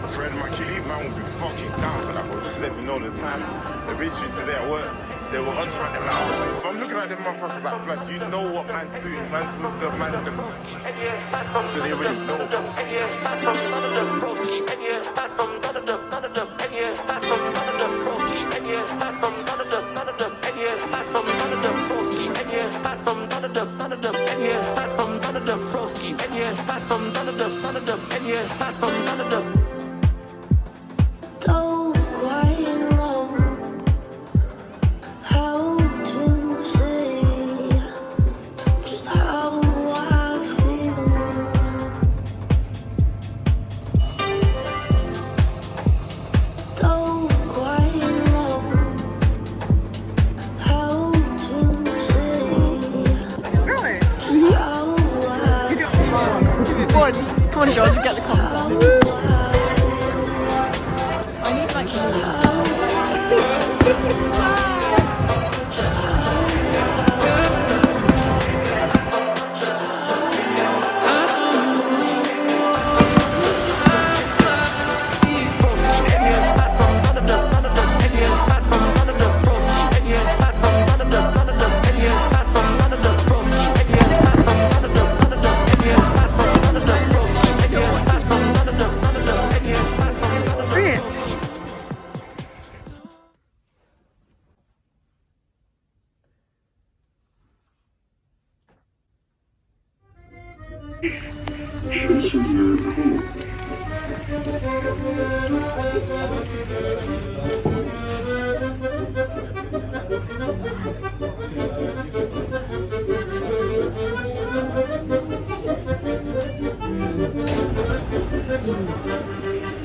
Fred McKinley, man will be fucking down for that, bro. Just let me know the time. The bitch today at work, they were on time and loud. I'm looking at them motherfuckers like, blood, you know what man's doing. Man's with the man in them. So they already know. And yeah, back from none of them broskies. And yeah, back from none of them, none of them. And yeah, back from none of them broskies. And yeah, back from none of them, none of them. And yeah, back from none of them broskies. And yeah, back from none of them, none of them. And yeah, back from none of them broskies. And yeah, back from none of them, none of them. And yeah, back from none of them. Come on, George, get the compliment. I need like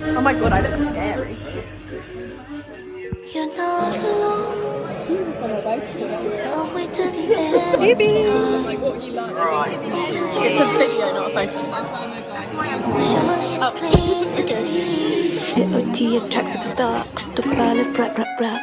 oh my god, I look scary. You're not alone. All the way to the end of time. Right. It's a video, not a photo. Surely it's plain to see. OT a track superstar. Crystal Palace, rap,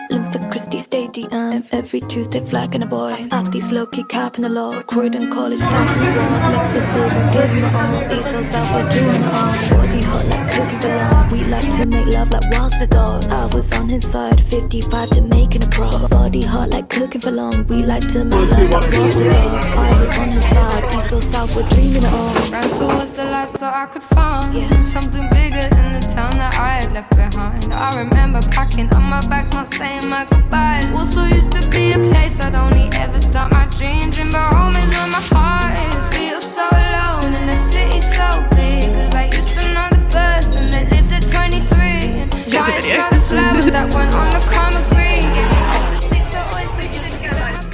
Linford Christie Stadium. Every Tuesday, flagging a boy. Athletes low-key capping the law. Croydon College, stacking the wall. Love so big, I give him my all. East or South, we're doing it all. Body hot like cooking for long. We like to make love like whilst the dogs. I was on his side, 55 to making a pro. Body hot like cooking for long. We like to make love like whilst the dogs. I was on his side, East or South, we're dreaming it all. Ran towards the last that I could find. Something bigger than the town that I had left behind. I remember packing up my bags, not saying my goodbyes. Also used to be a place I'd only ever start my dreams in, but home is where my heart is. Feel so alone in a city so big, cause I used to know the person that lived at 23. And I smell the flowers that went on the common green. Yeah, the six are always thinking together.